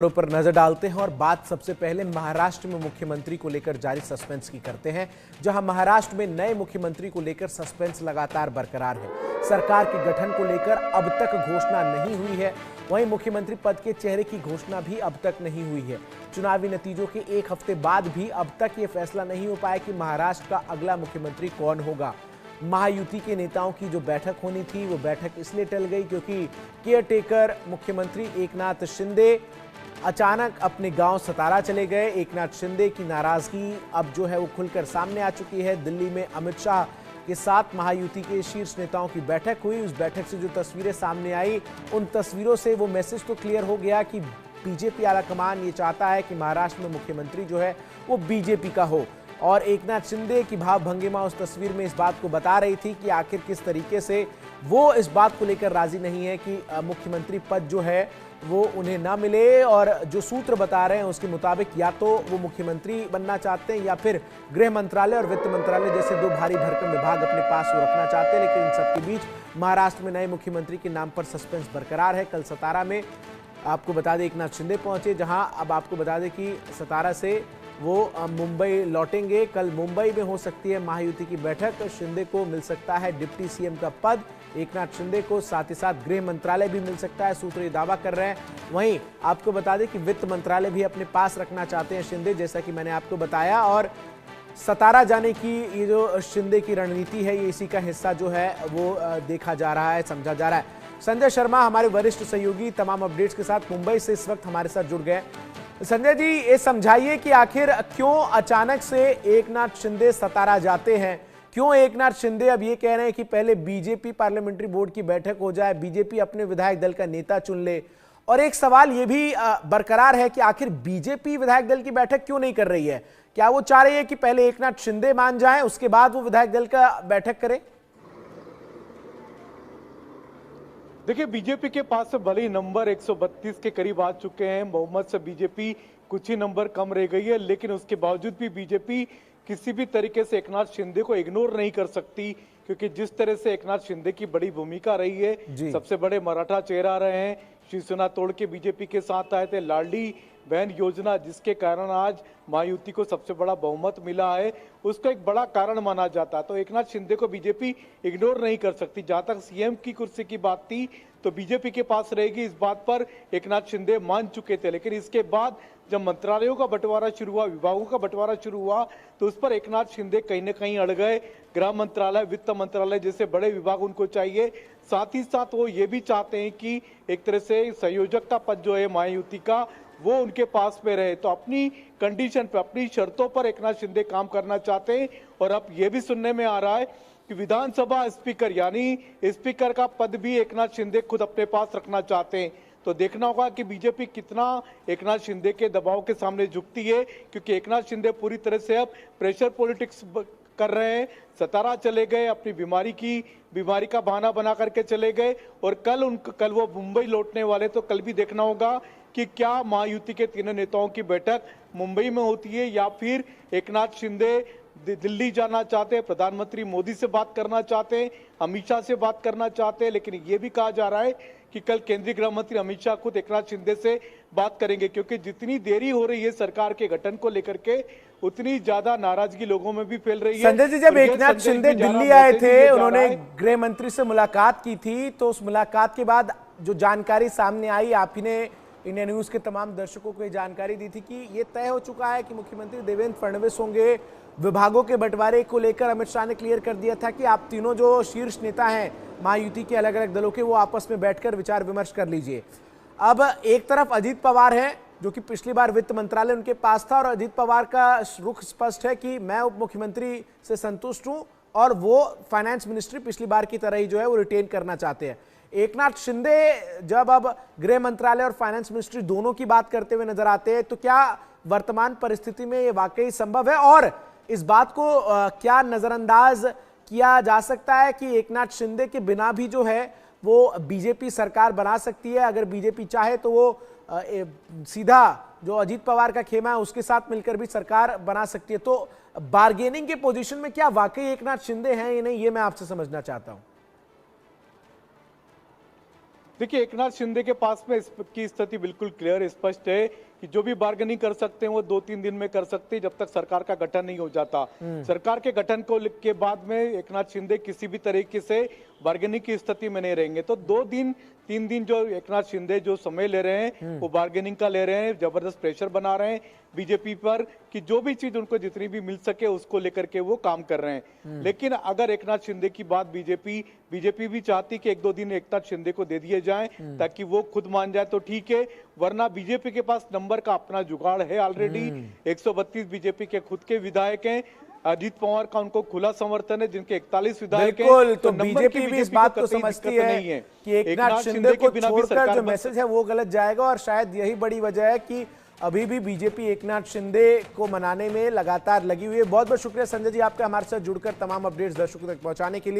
पर नजर डालते हैं और बात सबसे पहले महाराष्ट्र में मुख्यमंत्री को लेकर जारी सस्पेंस की करते हैं, जहां महाराष्ट्र में नए मुख्यमंत्री को लेकर सस्पेंस लगातार बरकरार है। सरकार के गठन को लेकर अब तक घोषणा नहीं हुई है, वहीं मुख्यमंत्री पद के चेहरे की घोषणा भी अब तक नहीं हुई है। चुनावी नतीजों के एक हफ्ते बाद भी अब तक ये फैसला नहीं हो पाया कि महाराष्ट्र का अगला मुख्यमंत्री कौन होगा। महायुति के नेताओं की जो बैठक होनी थी वो बैठक इसलिए टल गई क्योंकि केयरटेकर मुख्यमंत्री एकनाथ शिंदे अचानक अपने गांव सतारा चले गए। एकनाथ शिंदे की नाराजगी अब जो है वो खुलकर सामने आ चुकी है। दिल्ली में अमित शाह के साथ महायुति के शीर्ष नेताओं की बैठक हुई। उस बैठक से जो तस्वीरें सामने आई, उन तस्वीरों से वो मैसेज तो क्लियर हो गया कि बीजेपी आलाकमान ये चाहता है कि महाराष्ट्र में मुख्यमंत्री जो है वो बीजेपी का हो। और एकनाथ शिंदे की भाव भंगिमा उस तस्वीर में इस बात को बता रही थी कि आखिर किस तरीके से वो इस बात को लेकर राजी नहीं है कि मुख्यमंत्री पद जो है वो उन्हें ना मिले। और जो सूत्र बता रहे हैं उसके मुताबिक या तो वो मुख्यमंत्री बनना चाहते हैं या फिर गृह मंत्रालय और वित्त मंत्रालय जैसे दो भारी भरकम विभाग अपने पास वो रखना चाहते हैं। लेकिन इन सबके बीच महाराष्ट्र में नए मुख्यमंत्री के नाम पर सस्पेंस बरकरार है। कल सतारा में आपको बता दें एकनाथ शिंदे पहुंचे, जहां अब आपको बता दें कि सतारा से वो मुंबई लौटेंगे। कल मुंबई में हो सकती है महायुति की बैठक। शिंदे को मिल सकता है डिप्टी सीएम का पद, एकनाथ शिंदे को साथ ही साथ गृह मंत्रालय भी मिल सकता है, सूत्र ये दावा कर रहे हैं। वहीं आपको बता दें कि वित्त मंत्रालय भी अपने पास रखना चाहते हैं शिंदे, जैसा कि मैंने आपको बताया। और सतारा जाने की ये जो शिंदे की रणनीति है, ये इसी का हिस्सा जो है वो देखा जा रहा है, समझा जा रहा है। संजय शर्मा हमारे वरिष्ठ सहयोगी तमाम अपडेट्स के साथ मुंबई से इस वक्त हमारे साथ जुड़ गए। संजय जी, ये समझाइए कि आखिर क्यों अचानक से एकनाथ शिंदे सतारा जाते हैं? क्यों एकनाथ शिंदे अब ये कह रहे हैं कि पहले बीजेपी पार्लियामेंट्री बोर्ड की बैठक हो जाए, बीजेपी अपने विधायक दल का नेता चुन ले? और एक सवाल ये भी बरकरार है कि आखिर बीजेपी विधायक दल की बैठक क्यों नहीं कर रही है? क्या वो चाह रही है कि पहले एकनाथ शिंदे मान जाएं, उसके बाद वो विधायक दल का बैठक करे? देखिए, बीजेपी के पास से भले ही नंबर 132 के करीब आ चुके हैं, बहुमत से बीजेपी कुछ ही नंबर कम रह गई है, लेकिन उसके बावजूद भी बीजेपी किसी भी तरीके से एकनाथ शिंदे को इग्नोर नहीं कर सकती, क्योंकि जिस तरह से एकनाथ शिंदे की बड़ी भूमिका रही है, सबसे बड़े मराठा चेहरा रहे हैं, शिवसेना तोड़ के बीजेपी के साथ आए थे, लाडली बहन योजना जिसके कारण आज महायुति को सबसे बड़ा बहुमत मिला है, उसका एक बड़ा कारण माना जाता है। तो एकनाथ शिंदे को बीजेपी इग्नोर नहीं कर सकती। जहां तक सीएम की कुर्सी की बात थी तो बीजेपी के पास रहेगी, इस बात पर एकनाथ शिंदे मान चुके थे। लेकिन इसके बाद जब मंत्रालयों का बंटवारा शुरू हुआ, विभागों का बंटवारा शुरू हुआ, तो उस पर एकनाथ शिंदे कहीं ना कहीं अड़ गए। गृह मंत्रालय, वित्त मंत्रालय जैसे बड़े विभाग उनको चाहिए। साथ ही साथ वो ये भी चाहते हैं कि एक तरह से संयोजक का पद जो है महायुति का, वो उनके पास में रहे। तो अपनी कंडीशन पर, अपनी शर्तों पर एकनाथ शिंदे काम करना चाहते हैं। और अब ये भी सुनने में आ रहा है कि विधानसभा स्पीकर यानी स्पीकर का पद भी एकनाथ शिंदे खुद अपने पास रखना चाहते हैं। तो देखना होगा कि बीजेपी कितना एकनाथ शिंदे के दबाव के सामने झुकती है, क्योंकि एकनाथ शिंदे पूरी तरह से अब प्रेशर पॉलिटिक्स कर रहे हैं। सतारा चले गए, अपनी बीमारी का बहाना बना करके चले गए, और कल वो मुंबई लौटने वाले। तो कल भी देखना होगा कि क्या महायुति के तीनों नेताओं की बैठक मुंबई में होती है या फिर एकनाथ शिंदे दिल्ली जाना चाहते हैं, प्रधानमंत्री मोदी से बात करना चाहते हैं, अमित शाह से बात करना चाहते हैं। लेकिन ये भी कहा जा रहा है कि कल केंद्रीय गृह मंत्री अमित शाह खुद एकनाथ शिंदे से बात करेंगे, क्योंकि जितनी देरी हो रही है सरकार के गठन को लेकर के, उतनी ज्यादा नाराजगी लोगों में भी फैल रही है। संजय जी, जब एकनाथ शिंदे दिल्ली आए थे, उन्होंने गृह मंत्री से मुलाकात की थी, तो उस मुलाकात के बाद जो जानकारी सामने आई, आप ही ने इंडिया न्यूज के तमाम दर्शकों को ये जानकारी दी थी कि ये तय हो चुका है कि मुख्यमंत्री देवेंद्र फडणवीस होंगे। विभागों के बंटवारे को लेकर अमित शाह ने क्लियर कर दिया था कि आप तीनों जो शीर्ष नेता हैं महायुति के अलग अलग दलों के, वो आपस में बैठकर विचार विमर्श कर लीजिए। अब एक तरफ अजीत पवार है, जो कि पिछली बार वित्त मंत्रालय उनके पास था, और अजीत पवार का रुख स्पष्ट है कि मैं उप मुख्यमंत्री से संतुष्ट हूं और वो फाइनेंस मिनिस्ट्री पिछली बार की तरह ही जो है वो रिटेन करना चाहते हैं। एकनाथ शिंदे जब अब गृह मंत्रालय और फाइनेंस मिनिस्ट्री दोनों की बात करते हुए नजर आते हैं, तो क्या वर्तमान परिस्थिति में ये वाकई संभव है? और इस बात को क्या नजरअंदाज किया जा सकता है कि एकनाथ शिंदे के बिना भी जो है वो बीजेपी सरकार बना सकती है? अगर बीजेपी चाहे तो वो सीधा जो अजीत पवार का खेमा है उसके साथ मिलकर भी सरकार बना सकती है। तो बार्गेनिंग के पोजीशन में क्या वाकई एकनाथ शिंदे हैं या नहीं, ये मैं आपसे समझना चाहता हूं। देखिए, एकनाथ शिंदे के पास में इसकी स्थिति बिल्कुल क्लियर स्पष्ट है कि जो भी बार्गेनिंग कर सकते हैं वो 2-3 दिन में कर सकते हैं, जब तक सरकार का गठन नहीं हो जाता। सरकार के गठन के बाद में एकनाथ शिंदे किसी भी तरीके से बार्गेनिंग की स्थिति में नहीं रहेंगे। तो 2-3 दिन जो एकनाथ शिंदे जो समय ले रहे हैं वो बार्गेनिंग का ले रहे हैं, जबरदस्त प्रेशर बना रहे हैं बीजेपी पर कि जो भी चीज उनको जितनी भी मिल सके उसको लेकर के वो काम कर रहे हैं। लेकिन अगर एकनाथ शिंदे की बात बीजेपी भी चाहती कि 1-2 दिन एकनाथ शिंदे को दे दिए जाएं ताकि वो खुद मान जाए तो ठीक है, वरना बीजेपी के पास नंबर का अपना जुगाड़ है ऑलरेडी। 132 बीजेपी के खुद के विधायक हैं, अजीत पवार का उनको खुला समर्थन है, जिनके 41 विधायक हैं। बिल्कुल, तो नंबर बीजेपी की भी इस बात को कतई समझती दिक्कत है नहीं है कि एकनाथ शिंदे को बिना भी छोड़कर सरकार जो मैसेज है वो गलत जाएगा, और शायद यही बड़ी वजह है कि अभी भी बीजेपी एकनाथ शिंदे को मनाने में लगातार लगी हुई है। बहुत बहुत शुक्रिया संजय जी आपका हमारे साथ जुड़कर तमाम अपडेट्स दर्शकों तक पहुंचाने के लिए।